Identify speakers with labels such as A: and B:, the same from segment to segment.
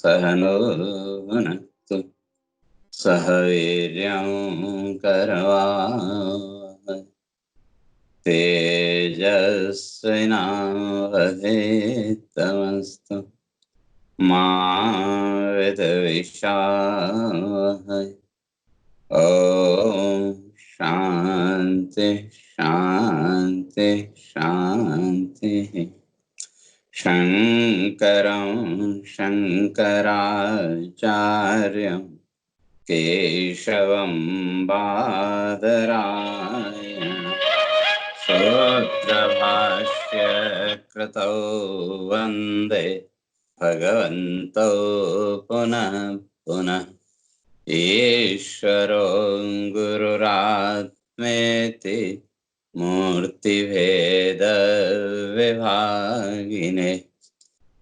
A: सहनो भुनक्तु सह वीर्यं करवावहै तेजस्विनावधीतमस्तु मा विद्विषावहै। ओम शांति शांति शांति। शंकरं शंकराचार्यं केशवं बादरायणं सूत्रभाष्य कृतौ वन्दे भगवन्तौ पुनः पुनः। ईश्वरो गुरुरात्मेति मूर्तिभेदविभागिने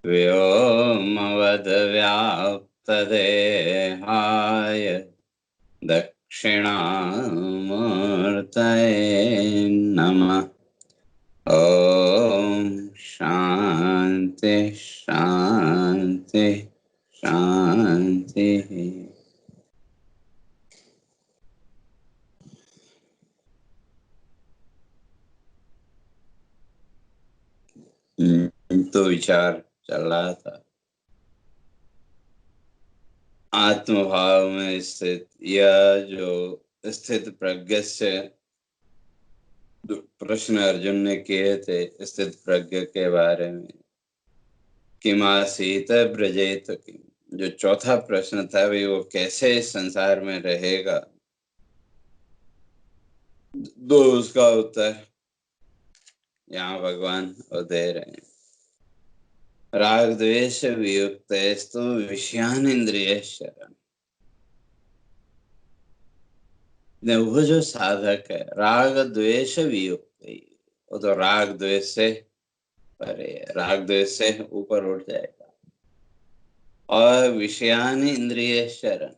A: व्योमवद्व्याप्तदेहाय दक्षिणामूर्तये नमः। ओम शांति शांति शांति। तो विचार चल रहा था आत्मभाव में स्थित या जो स्थित प्रज्ञ से प्रश्न अर्जुन ने किए थे स्थित प्रज्ञ के बारे में। किमासीत ब्रजेत किम, जो चौथा प्रश्न था भी वो कैसे इस संसार में रहेगा, दो उसका उत्तर यहाँ भगवान वो दे रहे हैं। राग द्वेष वियुक्तस्तु विषयान इंद्रिय शरण। वो जो साधक है राग द्वेष वियुक्त, वो तो राग द्वेष से परे है, राग द्वेष से ऊपर उठ जाएगा। और विषयान इंद्रिय शरण,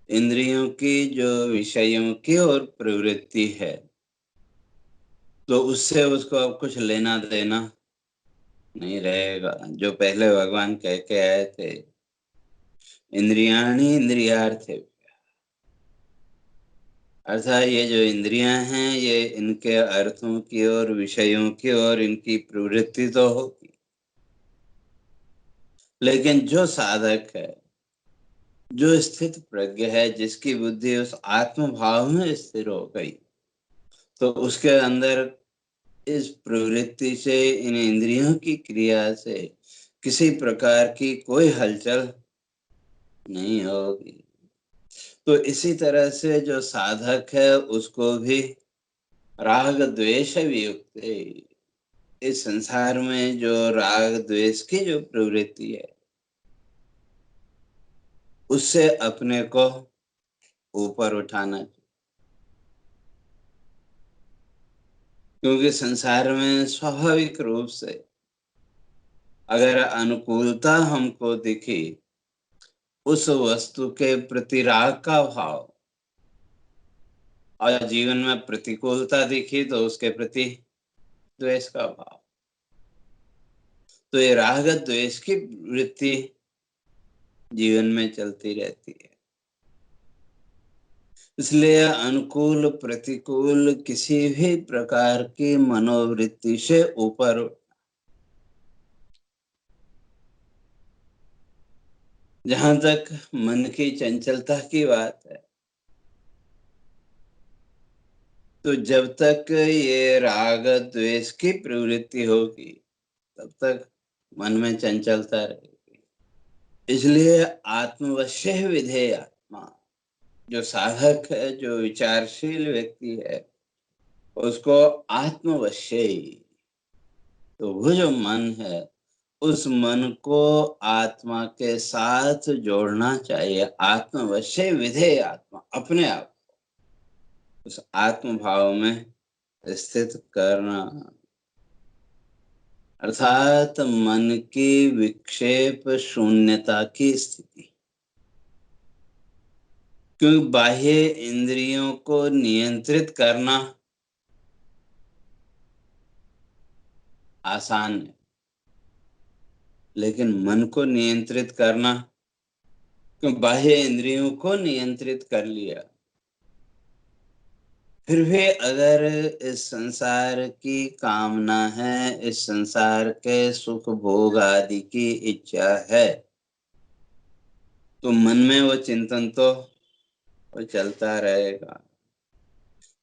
A: इंद्रियों की जो विषयों की ओर प्रवृत्ति है तो उससे उसको अब कुछ लेना देना नहीं रहेगा। जो पहले भगवान कह के आए थे इंद्रियाणि इंद्रियार्थे, अर्थात ये जो इंद्रियां हैं ये इनके अर्थों की ओर विषयों की ओर इनकी प्रवृत्ति तो होगी, लेकिन जो साधक है जो स्थित प्रज्ञ है जिसकी बुद्धि उस आत्म भाव में स्थिर हो गई तो उसके अंदर इस प्रवृत्ति से इन इंद्रियों की क्रिया से किसी प्रकार की कोई हलचल नहीं होगी। तो इसी तरह से जो साधक है उसको भी राग द्वेष वियुक्त है। इस संसार में जो राग द्वेष की जो प्रवृत्ति है उससे अपने को ऊपर उठाना, क्योंकि संसार में स्वाभाविक रूप से अगर अनुकूलता हमको दिखी उस वस्तु के प्रति राग का भाव, और जीवन में प्रतिकूलता दिखी तो उसके प्रति द्वेष का भाव, तो ये राग द्वेष की वृत्ति जीवन में चलती रहती है। इसलिए अनुकूल प्रतिकूल किसी भी प्रकार की मनोवृत्ति से ऊपर, जहां तक मन की चंचलता की बात है तो जब तक ये राग द्वेष की प्रवृत्ति होगी तब तक मन में चंचलता रहेगी। इसलिए आत्मवश्य विधेय आत्मा, जो साधक है जो विचारशील व्यक्ति है उसको आत्मवश्य, तो वो जो मन है उस मन को आत्मा के साथ जोड़ना चाहिए। आत्मवश्य विधेय आत्मा, अपने आप उस आत्म भाव में स्थित करना, अर्थात मन की विक्षेप शून्यता की स्थिति। क्योंकि बाह्य इंद्रियों को नियंत्रित करना आसान है, लेकिन मन को नियंत्रित करना, तो बाह्य इंद्रियों को नियंत्रित कर लिया, फिर भी अगर इस संसार की कामना है, इस संसार के सुख भोग आदि की इच्छा है, तो मन में वो चिंतन तो वो चलता रहेगा।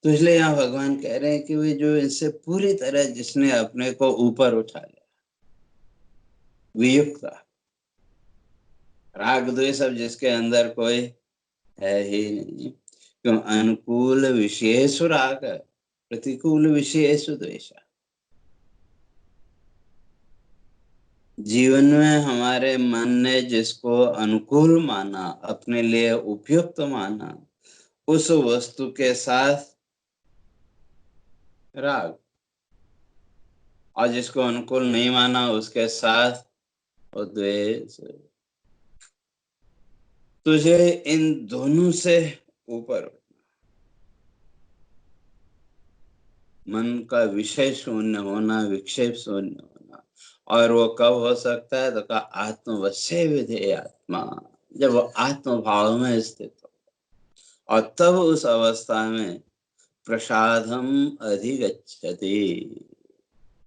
A: तो इसलिए यहाँ भगवान कह रहे हैं कि वे जो इनसे पूरी तरह जिसने अपने को ऊपर उठा लिया, वियुक्त, राग द्वेष अब जिसके अंदर कोई है ही नहीं। क्यों? अनुकूल विषयेषु राग, प्रतिकूल विषयेषु द्वेष। जीवन में हमारे मन ने जिसको अनुकूल माना, अपने लिए उपयुक्त माना, उस वस्तु के साथ राग, और जिसको अनुकूल नहीं माना उसके साथ वो द्वेष। तुझे इन दोनों से ऊपर, मन का विषय शून्य होना, विक्षेप शून्य होना। और वो कब हो सकता है? तो का आत्मवश्य विधेय आत्मा, जब वो आत्म भाव में स्थित हो, और तब उस अवस्था में प्रसादम अधिगच्छति।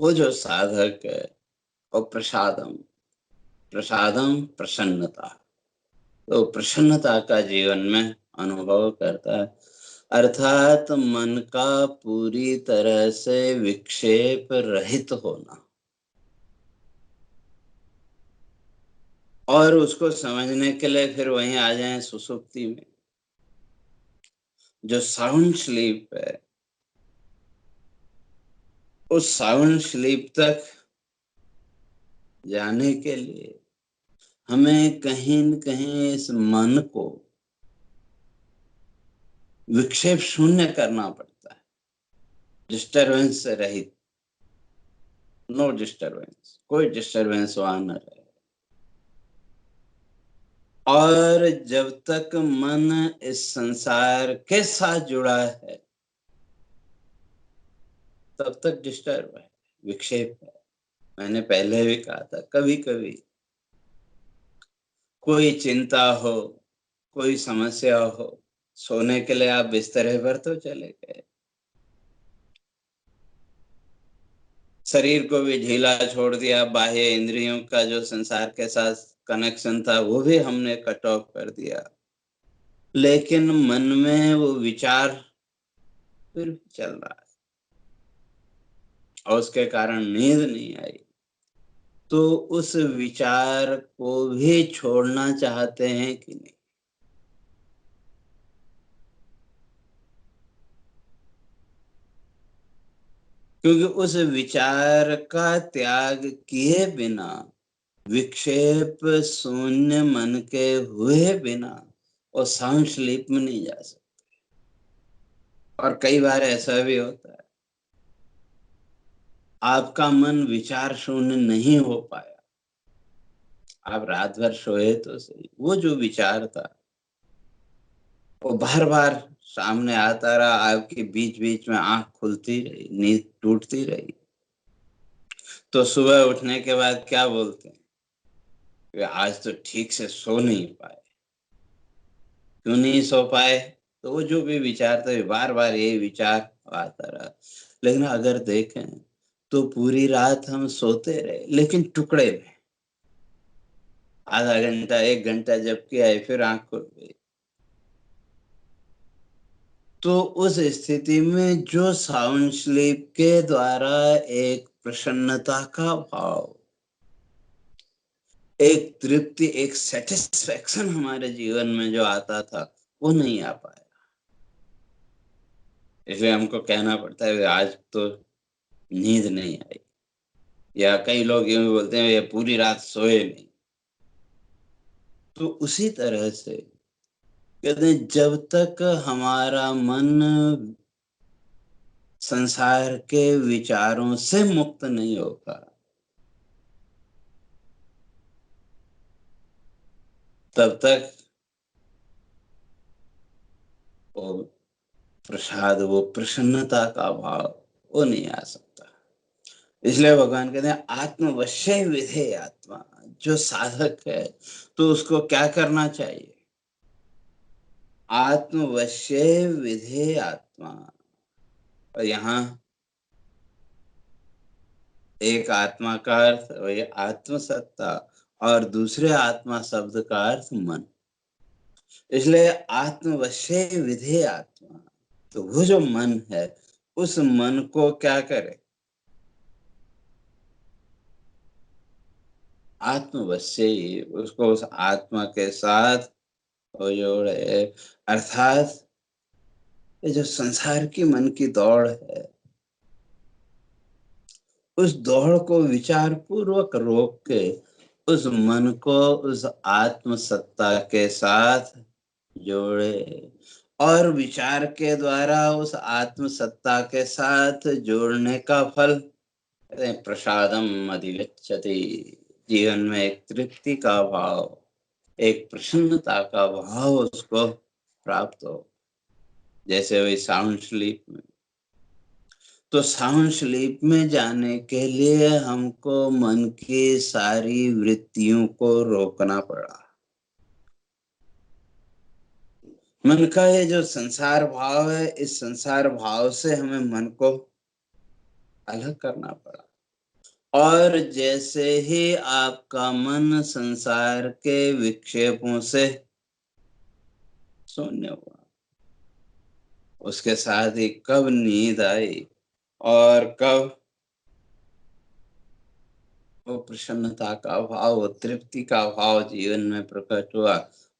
A: वो जो साधक है वो प्रसादम, प्रसादम प्रसन्नता, तो प्रसन्नता का जीवन में अनुभव करता है। अर्थात मन का पूरी तरह से विक्षेप रहित होना। और उसको समझने के लिए फिर वहीं आ जाएं सुसुप्ति में, जो साउंड स्लीप है। उस साउंड स्लीप तक जाने के लिए हमें कहीं न कहीं इस मन को विक्षेप शून्य करना पड़ता है, डिस्टरबेंस से रहित, नो डिस्टरबेंस, कोई डिस्टरबेंस वहां न रहे। और जब तक मन इस संसार के साथ जुड़ा है तब तक डिस्टर्ब है, विक्षेप है। मैंने पहले भी कहा था, कभी कभी कोई चिंता हो, कोई समस्या हो, सोने के लिए आप बिस्तरे पर तो चले गए, शरीर को भी ढीला छोड़ दिया, बाह्य इंद्रियों का जो संसार के साथ कनेक्शन था वो भी हमने कट ऑफ कर दिया, लेकिन मन में वो विचार फिर भी चल रहा है, और उसके कारण नींद नहीं आई। तो उस विचार को भी छोड़ना चाहते हैं कि नहीं? क्योंकि उस विचार का त्याग किए बिना, विक्षेप शून्य मन के हुए बिना वो साउंड स्लीप में नहीं जा सकते। और कई बार ऐसा भी होता है, आपका मन विचार शून्य नहीं हो पाया, आप रात भर सोए तो सही, वो जो विचार था वो बार बार सामने आता रहा, आपकी बीच बीच में आंख खुलती रही, नींद टूटती रही। तो सुबह उठने के बाद क्या बोलते हैं कि आज तो ठीक से सो नहीं पाए। क्यों नहीं सो पाए? तो वो जो भी विचार थे, बार बार यही विचार आता रहा। लेकिन अगर देखें तो पूरी रात हम सोते रहे, लेकिन टुकड़े में, आधा घंटा 1 घंटा जब किया है फिर आंख खुल गई। तो उस स्थिति में जो साउंड स्लीप के द्वारा एक प्रसन्नता का भाव, एक तृप्ति, एक सेटिस्फेक्शन हमारे जीवन में जो आता था वो नहीं आ पाया। इसलिए हमको कहना पड़ता है आज तो नींद नहीं आई, या कई लोग यूं भी बोलते हैं ये पूरी रात सोए नहीं। तो उसी तरह से कहते हैं जब तक हमारा मन संसार के विचारों से मुक्त नहीं होगा तब तक वो प्रसाद, वो प्रसन्नता का भाव वो नहीं आ सकता। इसलिए भगवान कहते हैं आत्मवश्य विधेय आत्मा। जो साधक है तो उसको क्या करना चाहिए? आत्मवश्य विधेय आत्मा। और यहाँ एक आत्मा का अर्थ वही आत्मसत्ता और दूसरे आत्मा शब्द का अर्थ मन। इसलिए आत्मवश्य विधेय आत्मा। तो वो जो मन है उस मन को क्या करे? आत्मवश्य ही उसको उस आत्मा के साथ वो जोड़े। अर्थात ये जो संसार की मन की दौड़ है उस दौड़ को विचार पूर्वक रोक के उस मन को उस आत्म सत्ता के साथ जोड़े और विचार के द्वारा उस आत्म सत्ता के साथ जोड़ने का फल कहते हैं प्रसादम अधिगच्छति। जीवन में एक तृप्ति का भाव, एक प्रसन्नता का भाव उसको प्राप्त हो। जैसे वही साउंड स्लीप में, तो साउंड स्लीप में जाने के लिए हमको मन की सारी वृत्तियों को रोकना पड़ा। मन का ये जो संसार भाव है, इस संसार भाव से हमें मन को अलग करना पड़ा। और जैसे ही आपका मन संसार के विक्षेपों से शून्य हुआ, उसके साथ ही कब नींद आई और कब वो प्रसन्नता का भाव, वो तृप्ति का भाव जीवन में प्रकट हुआ,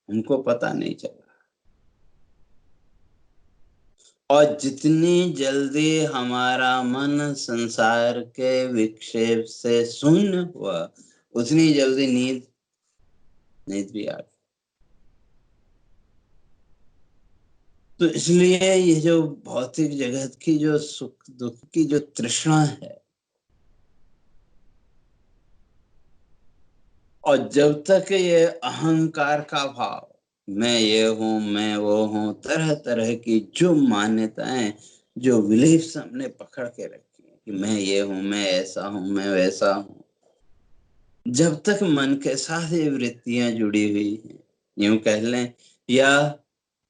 A: हमको पता नहीं चला। और जितनी जल्दी हमारा मन संसार के विक्षेप से शून्य हुआ, उतनी जल्दी नींद नींद भी आ गई। तो इसलिए ये जो भौतिक जगत की जो सुख दुख की जो तृष्णा है, और जब तक ये अहंकार का भाव, मैं ये हूं, मैं वो हूं, तरह तरह की जो मान्यताएं, जो बिलीफ्स हमने पकड़ के रखी है कि मैं ये हूं, मैं ऐसा हूं, मैं वैसा हूं, जब तक मन के साथ ये वृत्तियां जुड़ी हुई हैं, यूं कह लें, या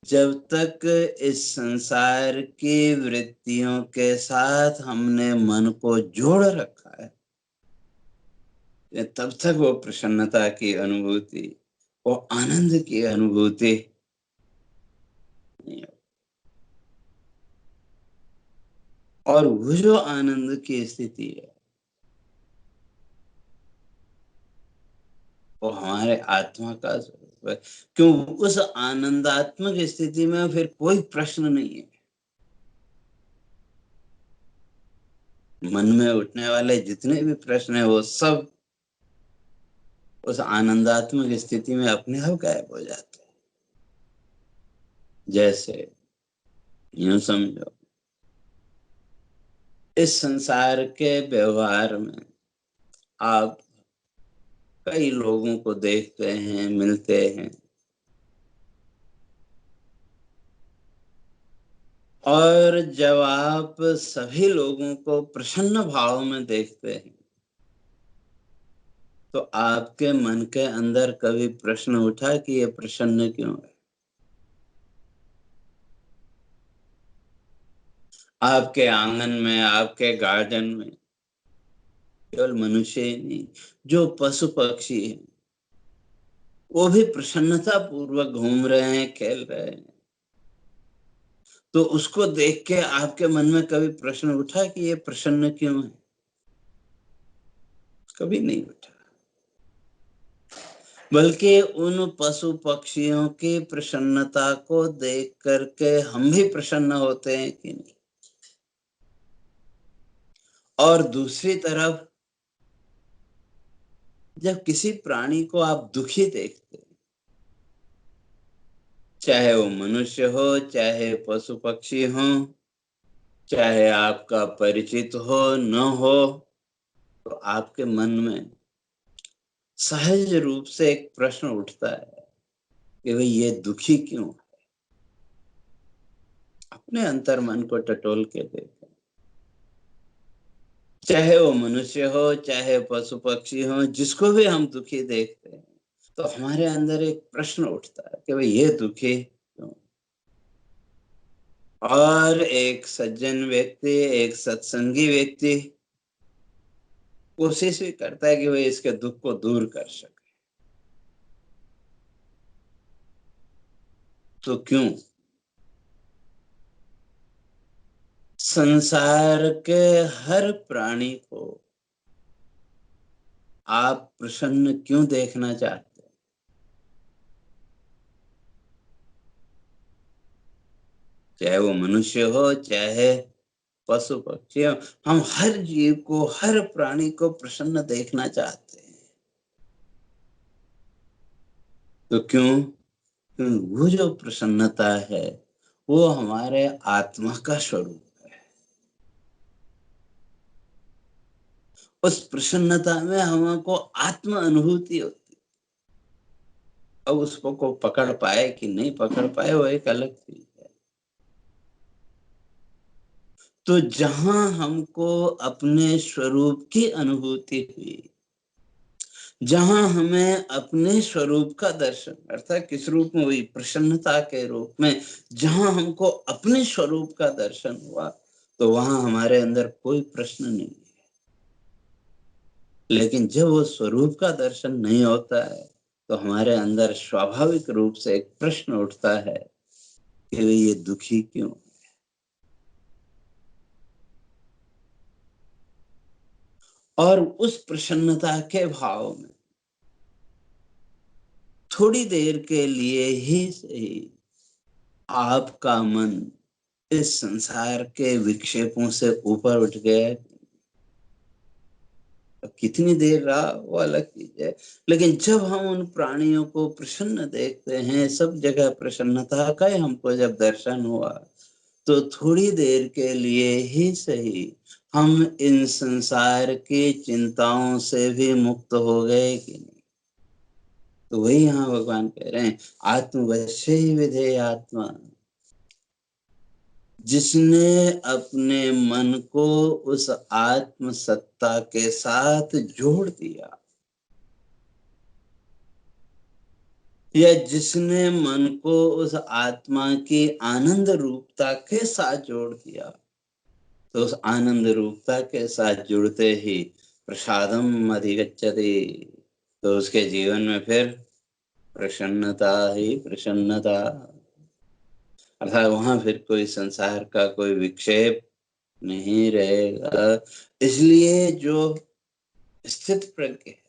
A: जब तक इस संसार की वृत्तियों के साथ हमने मन को जोड़ रखा है, तब तक वो प्रसन्नता की अनुभूति, वो आनंद की अनुभूति नहीं हो। और वो जो आनंद की स्थिति है वो हमारे आत्मा का स्वरूप है। क्यों? उस आनंदात्मक स्थिति में फिर कोई प्रश्न नहीं है। मन में उठने वाले जितने भी प्रश्न है वो सब उस आनंदात्मक स्थिति में अपने आप गायब हो जाते हैं। जैसे यूं समझो, इस संसार के व्यवहार में आप कई लोगों को देखते हैं, मिलते हैं, और जब आप सभी लोगों को प्रसन्न भाव में देखते हैं तो आपके मन के अंदर कभी प्रश्न उठा कि ये प्रसन्न क्यों है? आपके आंगन में, आपके गार्डन में केवल मनुष्य ही नहीं, जो पशु पक्षी हैं वो भी प्रसन्नता पूर्वक घूम रहे हैं, खेल रहे हैं, तो उसको देख के आपके मन में कभी प्रश्न उठा कि ये प्रसन्न क्यों है? कभी नहीं उठा। बल्कि उन पशु पक्षियों की प्रसन्नता को देख करके हम भी प्रसन्न होते हैं कि नहीं? और दूसरी तरफ जब किसी प्राणी को आप दुखी देखते हैं, चाहे वो मनुष्य हो, चाहे पशु पक्षी हो, चाहे आपका परिचित हो न हो, तो आपके मन में सहज रूप से एक प्रश्न उठता है कि भाई ये दुखी क्यों है? अपने अंतर मन को टटोल के देखें। चाहे वो मनुष्य हो, चाहे पशु पक्षी हो, जिसको भी हम दुखी देखते हैं, तो हमारे अंदर एक प्रश्न उठता है कि भाई ये दुखी क्यों? और एक सज्जन व्यक्ति, एक सत्संगी व्यक्ति कोशिश भी करता है कि वह इसके दुख को दूर कर सके। तो क्यों संसार के हर प्राणी को आप प्रसन्न क्यों देखना चाहते हैं? चाहे वो मनुष्य हो, चाहे पशु पक्षी हो, हम हर जीव को, हर प्राणी को प्रसन्न देखना चाहते हैं। तो क्यों? वो जो प्रसन्नता है वो हमारे आत्मा का स्वरूप है। उस प्रसन्नता में हमको आत्म अनुभूति होती है। अब उसको को पकड़ पाए कि नहीं पकड़ पाए वो एक अलग चीज है। तो जहां हमको अपने स्वरूप की अनुभूति हुई, जहां हमें अपने स्वरूप का दर्शन, अर्थात किस रूप में हुई? प्रसन्नता के रूप में। जहां हमको अपने स्वरूप का दर्शन हुआ, तो वहां हमारे अंदर कोई प्रश्न नहीं है। लेकिन जब वो स्वरूप का दर्शन नहीं होता है, तो हमारे अंदर स्वाभाविक रूप से एक प्रश्न उठता है कि वे ये दुखी क्यों? और उस प्रसन्नता के भाव में थोड़ी देर के लिए ही सही आपका मन इस संसार के विक्षेपों से ऊपर उठ गया है। कितनी देर रहा वो अलग चीज है। लेकिन जब हम उन प्राणियों को प्रसन्न देखते हैं, सब जगह प्रसन्नता का ही हमको जब दर्शन हुआ, तो थोड़ी देर के लिए ही सही हम इन संसार की चिंताओं से भी मुक्त हो गए कि नहीं? तो वही यहाँ भगवान कह रहे हैं, आत्मवश्य ही विधेय आत्मा। जिसने अपने मन को उस आत्म सत्ता के साथ जोड़ दिया, या जिसने मन को उस आत्मा की आनंद रूपता के साथ जोड़ दिया, तो उस आनंद रूपता के साथ जुड़ते ही प्रसादम अधिगच्छति, तो उसके जीवन में फिर प्रसन्नता ही प्रसन्नता। अर्थात वहां फिर कोई संसार का कोई विक्षेप नहीं रहेगा। इसलिए जो स्थित प्रज्ञ है,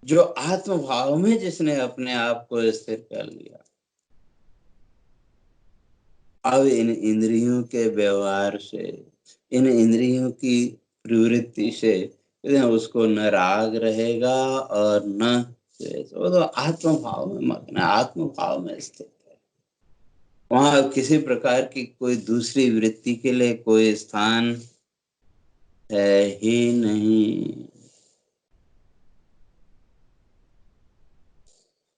A: जो आत्म भाव में जिसने अपने आप को स्थिर कर लिया, अब इन इंद्रियों के व्यवहार से, इन इंद्रियों की प्रवृत्ति से उसको न राग रहेगा और न द्वेष। वो तो आत्म भाव में मग्न है, आत्म भाव में स्थित है। वहां किसी प्रकार की कोई दूसरी वृत्ति के लिए कोई स्थान है ही नहीं।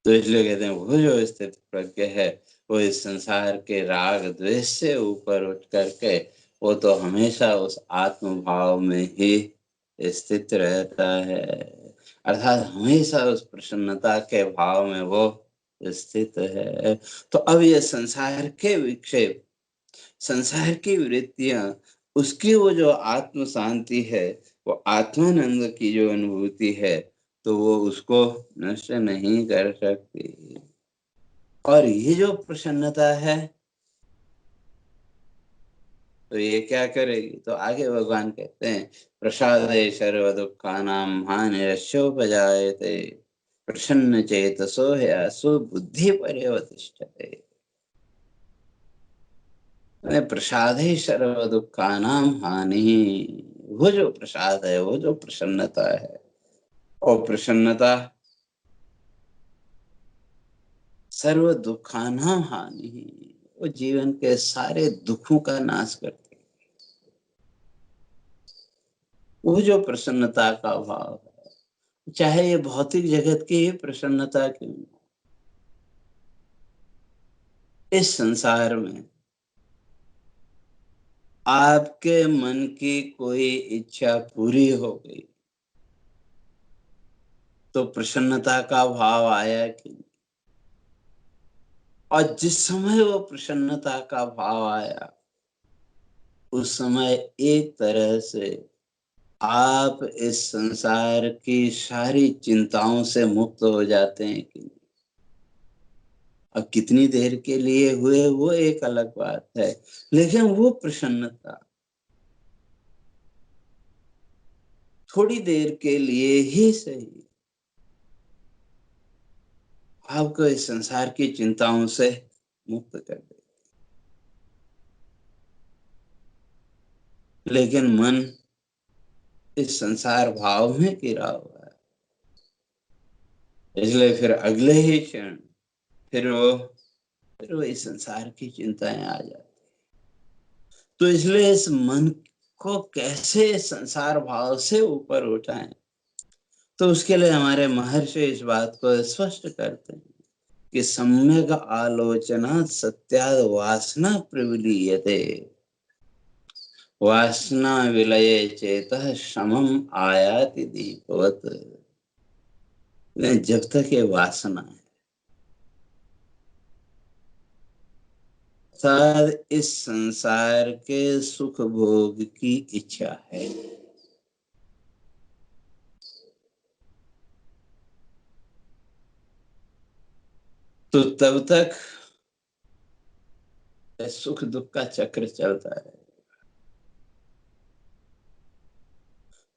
A: तो इसलिए कहते हैं वो जो स्थित प्रज्ञ है, वो इस संसार के राग द्वेष से ऊपर उठ करके वो तो हमेशा उस आत्म भाव में ही स्थित रहता है। अर्थात हमेशा उस प्रसन्नता के भाव में वो स्थित है। तो अब ये संसार के विक्षेप, संसार की वृत्तियां, उसकी वो जो आत्म शांति है, वो आत्मानंद की जो अनुभूति है, तो वो उसको नष्ट नहीं कर सकती। और ये जो प्रसन्नता है, तो ये क्या करेगी? तो आगे भगवान कहते हैं, प्रसादे सर्व दुखानां हानिरस्योपजायते प्रसन्न चेतसो ह्यासो बुद्धि पर्यवतिष्ठते। प्रसाद ही सर्व दुखानां हानि। वो जो प्रसाद है, वो जो प्रसन्नता है, और प्रसन्नता सर्व दुखानां हानि, वो जीवन के सारे दुखों का नाश करती है। वो जो प्रसन्नता का भाव है, चाहे ये भौतिक जगत की ही प्रसन्नता क्यों न हो, इस संसार में आपके मन की कोई इच्छा पूरी हो गई तो प्रसन्नता का भाव आया कि नहीं? और जिस समय वो प्रसन्नता का भाव आया उस समय एक तरह से आप इस संसार की सारी चिंताओं से मुक्त हो जाते हैं कि नहीं? अब कितनी देर के लिए हुए वो एक अलग बात है, लेकिन वो प्रसन्नता थोड़ी देर के लिए ही सही आपको इस संसार की चिंताओं से मुक्त कर दे। लेकिन मन इस संसार भाव में घिरा हुआ है, इसलिए फिर अगले ही क्षण फिर वो इस संसार की चिंताएं आ जाती। तो इसलिए इस मन को कैसे संसार भाव से ऊपर उठाएं, तो उसके लिए हमारे महर्षि इस बात को स्पष्ट करते हैं कि सम्यक आलोचना सत्याद वासना प्रविलीयते, वासना विलये चेतः समम आयाति दीपवत। जब तक ये वासना है, अर्थात इस संसार के सुख भोग की इच्छा है, तो तब तक सुख दुख का चक्र चलता है।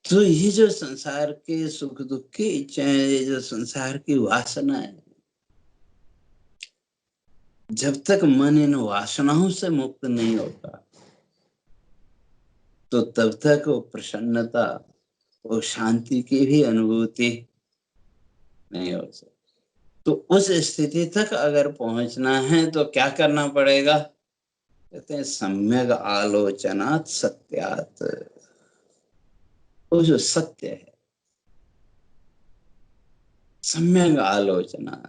A: तो ये जो संसार के सुख दुख की इच्छाएं, ये जो संसार की वासना है, जब तक मन इन वासनाओं से मुक्त नहीं होता तो तब तक वो प्रसन्नता, वो शांति की भी अनुभूति नहीं हो सकती। तो उस स्थिति तक अगर पहुंचना है तो क्या करना पड़ेगा? कहते हैं सम्यक आलोचनात् सत्यात्। वो जो सत्य है, सम्यक आलोचना,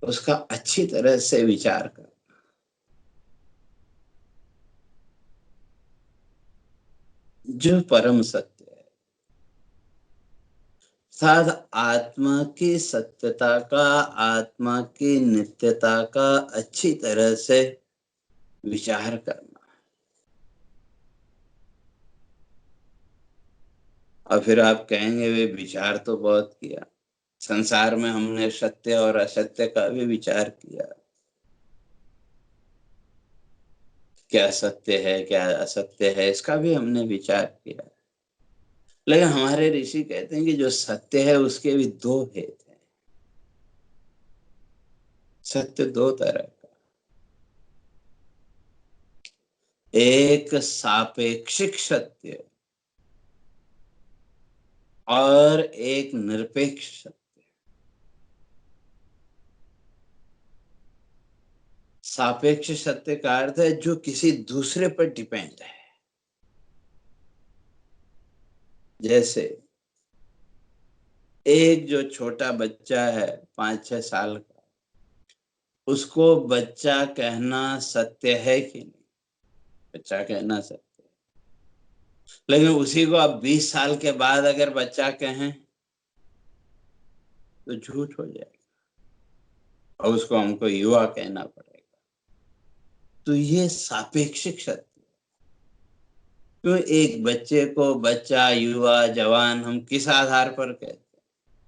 A: उसका अच्छी तरह से विचार कर, जो परम सत्य है, साथ आत्मा की सत्यता का, आत्मा की नित्यता का अच्छी तरह से विचार करना। और फिर आप कहेंगे वे विचार तो बहुत किया, संसार में हमने सत्य और असत्य का भी विचार किया, क्या सत्य है क्या असत्य है इसका भी हमने विचार किया। लेकिन हमारे ऋषि कहते हैं कि जो सत्य है उसके भी दो भेद हैं। सत्य दो तरह का, एक सापेक्षिक सत्य और एक निरपेक्ष सत्य। सापेक्ष सत्य का अर्थ है जो किसी दूसरे पर डिपेंड है। जैसे एक जो छोटा बच्चा है 5-6 साल का, उसको बच्चा कहना सत्य है कि नहीं? बच्चा कहना सत्य है। लेकिन उसी को आप 20 साल के बाद अगर बच्चा कहें तो झूठ हो जाएगा और उसको हमको युवा कहना पड़ेगा। तो ये सापेक्षिक सत्य। क्यों एक बच्चे को बच्चा, युवा, जवान हम किस आधार पर कहते हैं?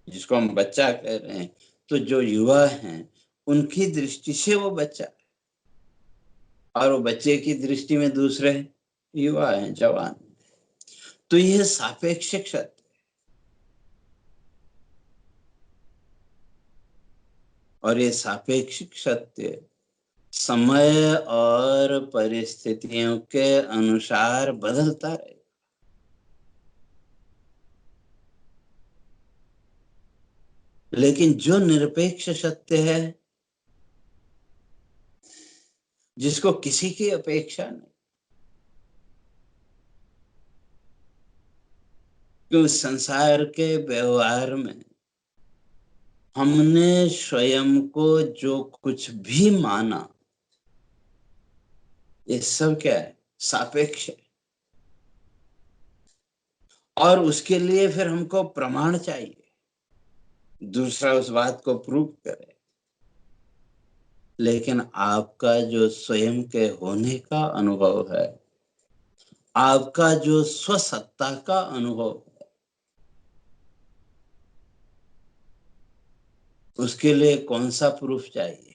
A: जिसको हम बच्चा कह रहे हैं तो जो युवा हैं उनकी दृष्टि से वो बच्चा है, और वो बच्चे की दृष्टि में दूसरे युवा हैं, जवान। तो यह सापेक्षिक सत्य। और ये सापेक्षिक सत्य समय और परिस्थितियों के अनुसार बदलता रहेगा। लेकिन जो निरपेक्ष सत्य है, जिसको किसी की अपेक्षा नहीं, कि उस संसार के व्यवहार में हमने स्वयं को जो कुछ भी माना, ये सब क्या है? सापेक्ष है, और उसके लिए फिर हमको प्रमाण चाहिए, दूसरा उस बात को प्रूव करे। लेकिन आपका जो स्वयं के होने का अनुभव है, आपका जो स्वसत्ता का अनुभव है, उसके लिए कौन सा प्रूफ चाहिए?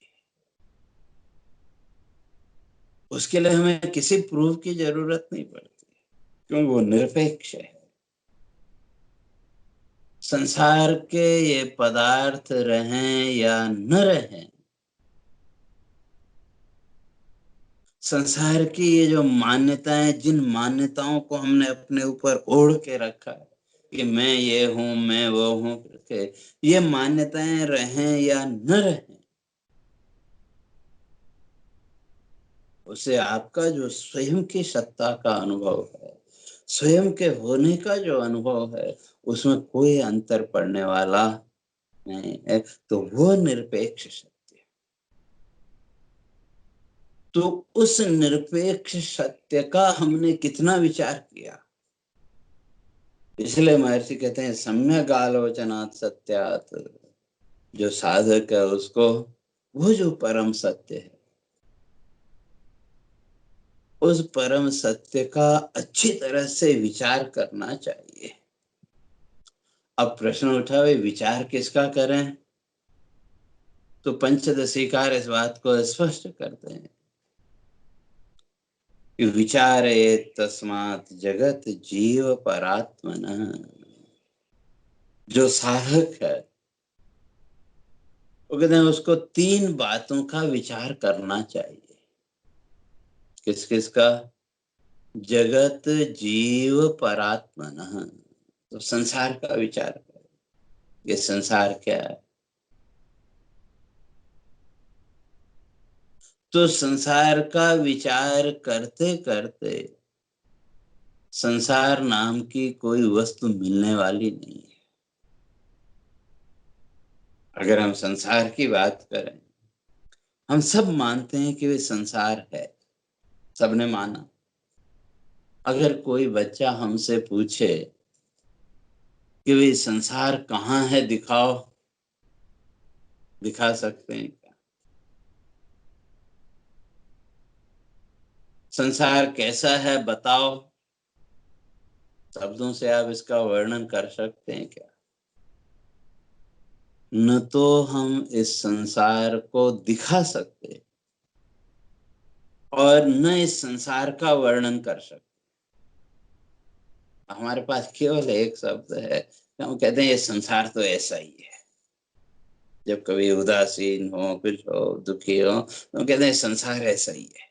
A: उसके लिए हमें किसी प्रूफ की जरूरत नहीं पड़ती, क्योंकि वो निरपेक्ष है। संसार के ये पदार्थ रहें या न रहें, संसार की ये जो मान्यताएं, जिन मान्यताओं को हमने अपने ऊपर ओढ़ के रखा है कि मैं ये हूं, मैं वो हूं करके, ये मान्यताएं रहें या न रहें, उसे आपका जो स्वयं की सत्ता का अनुभव है, स्वयं के होने का जो अनुभव है, उसमें कोई अंतर पड़ने वाला नहीं है। तो वो निरपेक्ष सत्य। तो उस निरपेक्ष सत्य का हमने कितना विचार किया? इसलिए महर्षि कहते हैं सम्यक आलोचनात् सत्यात्। जो साधक है उसको वो जो परम सत्य है, उस परम सत्य का अच्छी तरह से विचार करना चाहिए। अब प्रश्न उठा, भाई विचार किसका करें? तो पंचदशीकार इस बात को स्पष्ट करते हैं कि विचारे तस्मात् जगत जीव परात्मनः। जो साधक है वो कहते हैं उसको तीन बातों का विचार करना चाहिए। किस किस का? जगत जीव परात्मनः। तो संसार का विचार करें, ये संसार क्या है। तो संसार का विचार करते करते संसार नाम की कोई वस्तु मिलने वाली नहीं है। अगर हम संसार की बात करें, हम सब मानते हैं कि वे संसार है, सबने माना। अगर कोई बच्चा हमसे पूछे कि वे संसार कहाँ है, दिखाओ, दिखा सकते हैं क्या? संसार कैसा है बताओ, शब्दों से आप इसका वर्णन कर सकते हैं क्या? न तो हम इस संसार को दिखा सकते और न इस संसार का वर्णन कर सकते। हमारे पास केवल एक शब्द है, हम कहते हैं ये संसार तो ऐसा ही है। जब कभी उदासीन हो, कुछ हो, दुखी हो, तो कहते हैं संसार ऐसा ही है।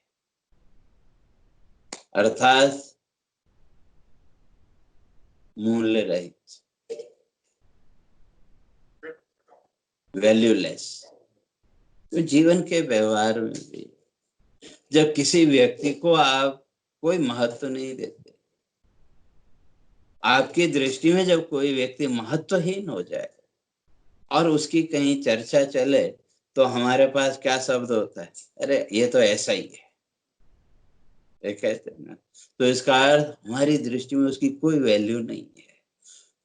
A: अर्थात मूल्य रहित, वैल्यूलेस। तो जीवन के व्यवहार में भी जब किसी व्यक्ति को आप कोई महत्व नहीं देते, आपकी दृष्टि में जब कोई व्यक्ति महत्वहीन हो जाए और उसकी कहीं चर्चा चले, तो हमारे पास क्या शब्द होता है? अरे ये तो ऐसा ही है, ये कहते हैं ना। तो इसका अर्थ हमारी दृष्टि में उसकी कोई वैल्यू नहीं है।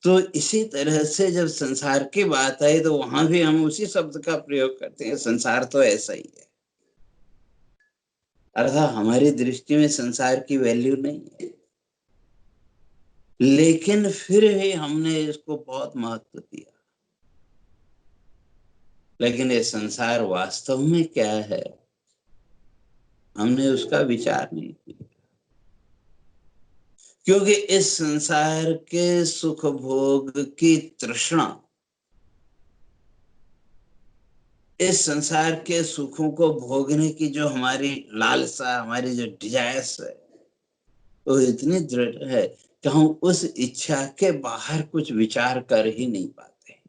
A: तो इसी तरह से जब संसार की बात आई तो वहां भी हम उसी शब्द का प्रयोग करते हैं, संसार तो ऐसा ही है। अर्थात हमारी दृष्टि में संसार की वैल्यू नहीं है, लेकिन फिर भी हमने इसको बहुत महत्व दिया। लेकिन ये संसार वास्तव में क्या है, हमने उसका विचार नहीं किया। क्योंकि इस संसार के सुख भोग की तृष्णा, इस संसार के सुखों को भोगने की जो हमारी लालसा, हमारी जो डिजायर्स है, वो इतनी दृढ़ है कि हम उस इच्छा के बाहर कुछ विचार कर ही नहीं पाते।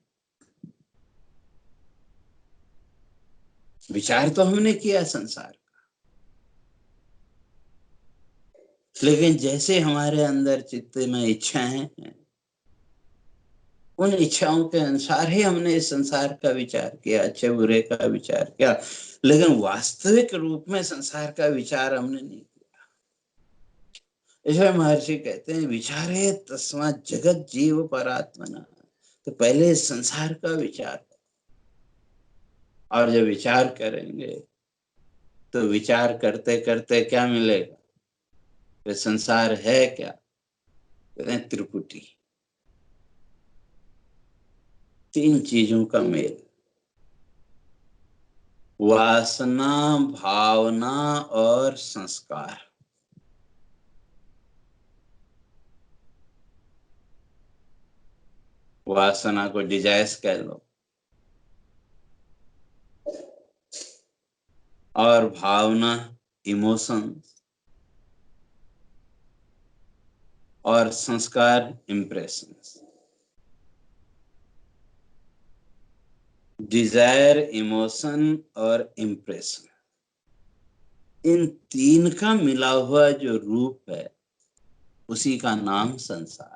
A: विचार तो हमने किया संसार, लेकिन जैसे हमारे अंदर चित्त में इच्छाएं हैं, उन इच्छाओं के अनुसार ही हमने इस संसार का विचार किया, अच्छे बुरे का विचार किया, लेकिन वास्तविक रूप में संसार का विचार हमने नहीं किया। इसलिए महर्षि कहते हैं विचारे तस्मात् जगत जीव परात्मना। तो पहले इस संसार का विचार, और जब विचार करेंगे तो विचार करते करते क्या मिलेगा? वे संसार है क्या? कहते हैं त्रिपुटी, तीन चीजों का मेल, वासना, भावना और संस्कार। वासना को डिजायर्स कह लो, और भावना इमोशंस, और संस्कार इम्प्रेशंस। डिजायर, इमोशन और इम्प्रेशन, इन तीन का मिला हुआ जो रूप है उसी का नाम संसार।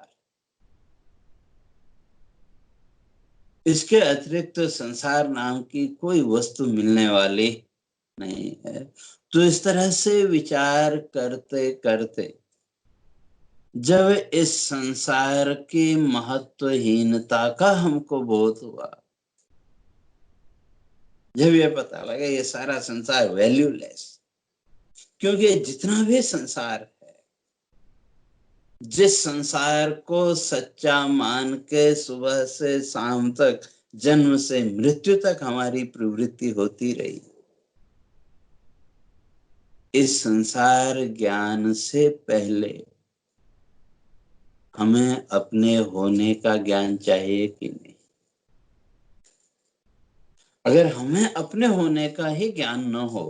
A: इसके अतिरिक्त तो संसार नाम की कोई वस्तु मिलने वाली नहीं है। तो इस तरह से विचार करते करते जब इस संसार की महत्वहीनता का हमको बोध हुआ, जब ये पता लगा ये सारा संसार वैल्यूलेस, क्योंकि जितना भी संसार है, जिस संसार को सच्चा मान के सुबह से शाम तक, जन्म से मृत्यु तक हमारी प्रवृत्ति होती रही, इस संसार ज्ञान से पहले हमें अपने होने का ज्ञान चाहिए कि नहीं? अगर हमें अपने होने का ही ज्ञान न हो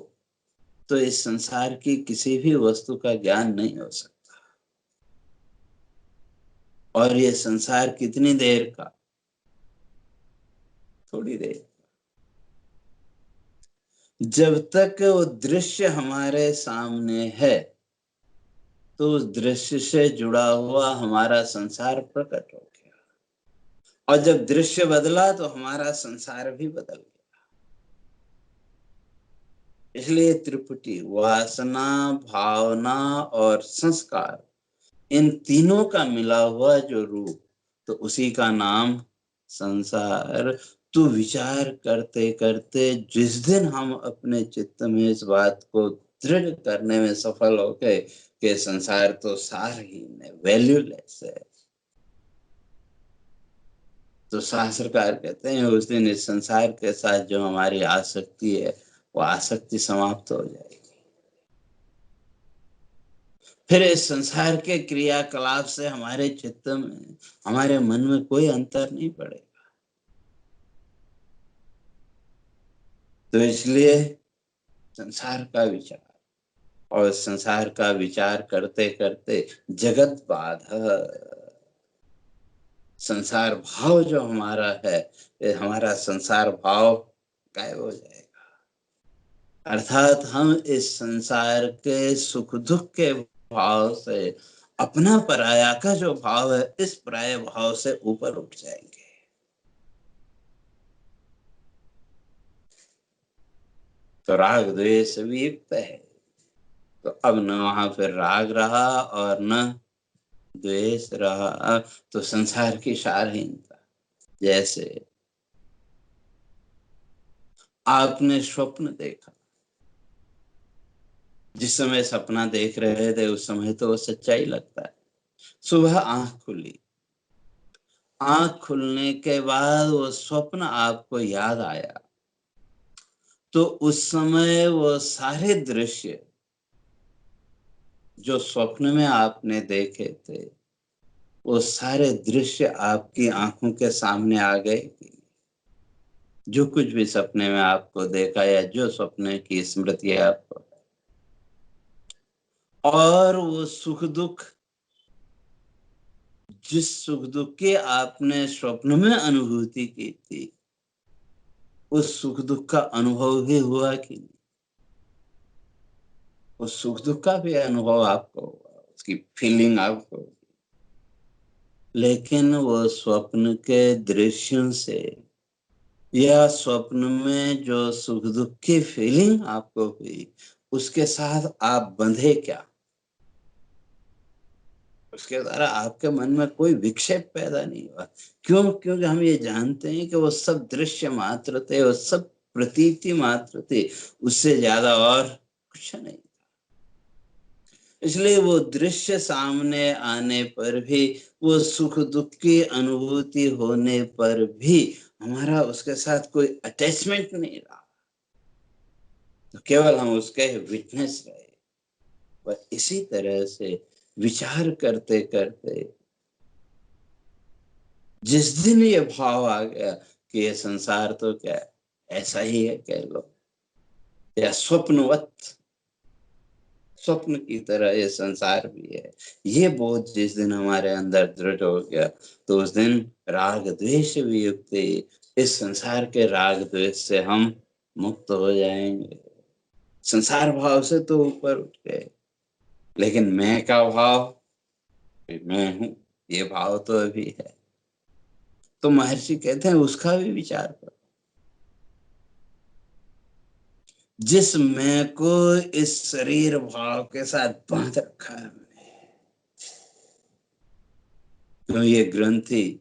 A: तो इस संसार की किसी भी वस्तु का ज्ञान नहीं हो सकता। और ये संसार कितनी देर का? थोड़ी देर। जब तक वो दृश्य हमारे सामने है तो उस दृश्य से जुड़ा हुआ हमारा संसार प्रकट हो गया, और जब दृश्य बदला तो हमारा संसार भी बदल गया। इसलिए त्रिपुटी, वासना, भावना और संस्कार, इन तीनों का मिला हुआ जो रूप, तो उसी का नाम संसार। तो विचार करते करते जिस दिन हम अपने चित्त में इस बात को दृढ़ करने में सफल हो गए कि संसार तो सारहीन है, वैल्यूलेस है, तो शास्त्रकार कहते हैं उस दिन इस संसार के साथ जो हमारी आसक्ति है वो आसक्ति समाप्त हो जाएगी। फिर इस संसार के क्रियाकलाप से हमारे चित्त में, हमारे मन में कोई अंतर नहीं पड़ेगा। तो इसलिए संसार का विचार, और संसार का विचार करते करते जगत बाधा, संसार भाव जो हमारा है, ये हमारा संसार भाव गायब हो जाएगा। अर्थात हम इस संसार के सुख दुख के भाव से, अपना पराया का जो भाव है, इस पराया भाव से ऊपर उठ जाएंगे। तो राग द्वेष वियुक्त है, तो अब न वहां फिर राग रहा और न द्वेष रहा। तो संसार की सारहीनता, जैसे आपने स्वप्न देखा, जिस समय सपना देख रहे थे उस समय तो वो सच्चाई लगता है। सुबह आंख खुली, आंख खुलने के बाद वो स्वप्न आपको याद आया, तो उस समय वो सारे दृश्य जो स्वप्न में आपने देखे थे, वो सारे दृश्य आपकी आंखों के सामने आ गए। जो कुछ भी सपने में आपको देखा या जो सपने की स्मृति है आपको, और वो सुख दुख, जिस सुख दुख की आपने स्वप्न में अनुभूति की थी, उस सुख दुख का अनुभव भी हुआ कि नहीं? उस सुख दुख का भी अनुभव आपको हुआ, उसकी फीलिंग आपको हुई। लेकिन वो स्वप्न के दृश्यों से या स्वप्न में जो सुख दुख की फीलिंग आपको हुई, उसके साथ आप बंधे क्या? उसके द्वारा आपके मन में कोई विक्षेप पैदा नहीं हुआ। क्यों? क्योंकि हम ये जानते हैं कि वो सब दृश्य मात्र थे, वो सब प्रतीति मात्र थे, उससे ज्यादा और कुछ नहीं। इसलिए वो दृश्य सामने आने पर भी, वो सुख दुख की अनुभूति होने पर भी हमारा उसके साथ कोई अटैचमेंट नहीं रहा, तो केवल हम उसके विटनेस रहे। और इसी तरह से विचार करते करते जिस दिन ये भाव आ गया कि ये संसार तो क्या ऐसा ही है, कह लो, या स्वप्नवत, स्वप्न की तरह ये संसार भी है, ये बोध जिस दिन हमारे अंदर दृढ़ हो गया, तो उस दिन राग द्वेष भी युक्त, इस संसार के राग द्वेष से हम मुक्त हो जाएंगे। संसार भाव से तो ऊपर उठ गए, लेकिन मैं का भाव, मैं हूं, ये भाव तो अभी है। तो महर्षि कहते हैं उसका भी विचार करो। जिस मैं को इस शरीर भाव के साथ बांध रखा है, क्यों? ये ग्रंथि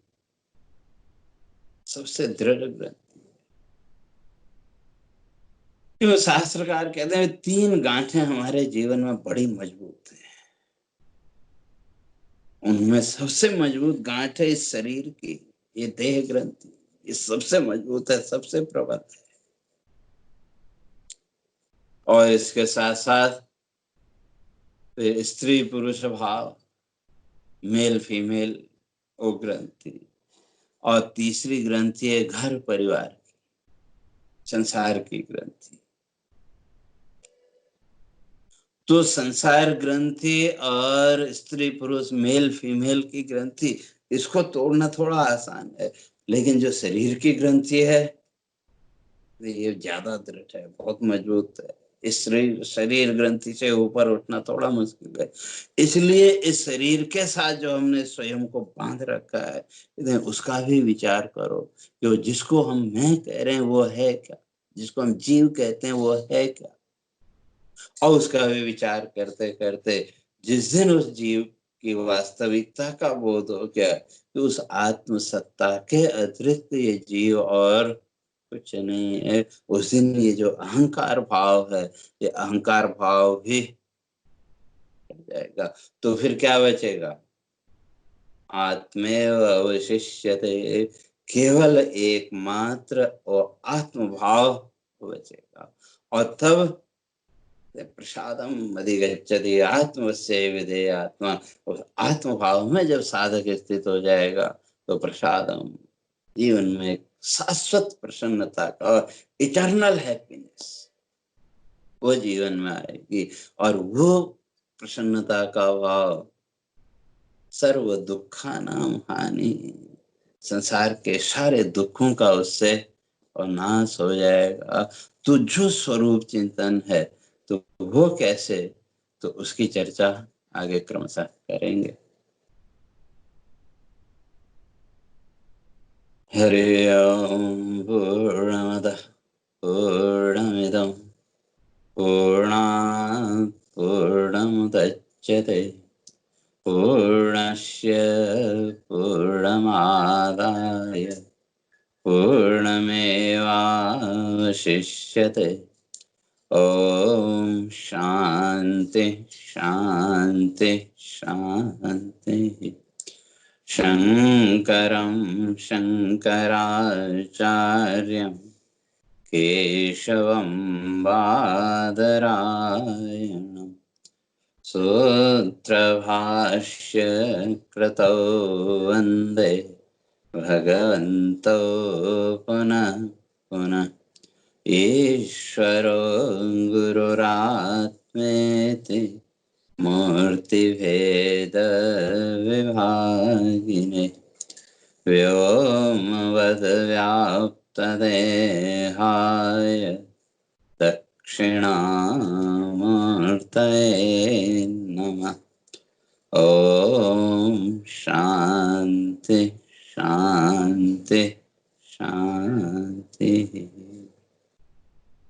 A: सबसे दृढ़ ग्रंथि। क्यों? शास्त्रकार कहते हैं 3 गांठें हमारे जीवन में बड़ी मजबूत है, उनमें सबसे मजबूत गांठ है इस शरीर की, ये देह ग्रंथि, ये सबसे मजबूत है, सबसे प्रबल है। और इसके साथ साथ स्त्री पुरुष भाव, मेल फीमेल, वो ग्रंथि। और तीसरी ग्रंथि है घर परिवार, संसार की ग्रंथि। तो संसार ग्रंथि और स्त्री पुरुष मेल फीमेल की ग्रंथि, इसको तोड़ना थोड़ा आसान है, लेकिन जो शरीर की ग्रंथि है ये ज्यादा दृढ़ है, बहुत मजबूत है। इस शरीर ग्रंथि से ऊपर उठना थोड़ा मुश्किल है। इसलिए इस शरीर के साथ जो हमने स्वयं को बांध रखा है, उसका भी विचार करो कि जिसको हम मैं कह रहे हैं वो है क्या, जिसको हम जीव कहते हैं वो है क्या। और उसका भी विचार करते करते जिस दिन उस जीव की वास्तविकता का बोध हो गया तो उस आत्म सत्ता के अतिरिक्त ये जीव और कुछ नहीं है, उस दिन ये जो अहंकार भाव है, ये अहंकार भाव भी हट जाएगा। तो फिर क्या बचेगा? आत्मेव अवशिष्यते, केवल एकमात्र और आत्म भाव बचेगा। और तब प्रसादम अधिगच्छति आत्मवश्य विधेय आत्मा, उस आत्म भाव में जब साधक स्थित हो जाएगा तो प्रसादम, जीवन में एक शाश्वत प्रसन्नता का और इटर्नल हैप्पीनेस वो जीवन में आएगी। और वो प्रसन्नता का भाव सर्व दुखानाम हानि, संसार के सारे दुखों का उससे और नाश हो जाएगा। तो जो स्वरूप चिंतन है तो वो कैसे, तो उसकी चर्चा आगे क्रमशः करेंगे। हरि ओम। पूर्णमदः पूर्णमिदं पूर्णात् पूर्णमुदच्यते पूर्णस्य पूर्णमादाय पूर्णमेवावशिष्यते। ओम शांति शांति शांति। शंकरं शंकराचार्यं केशवं बादरायणं सूत्रभाष्य कृतौ वन्दे भगवन्तौ पुनः पुनः। ईश्वरो गुरुरात्मेति मूर्तिभेदविभागिने व्योमवद्व्याप्तदेहाय दक्षिणामूर्तये नमः। ओम शांति शांति शांति।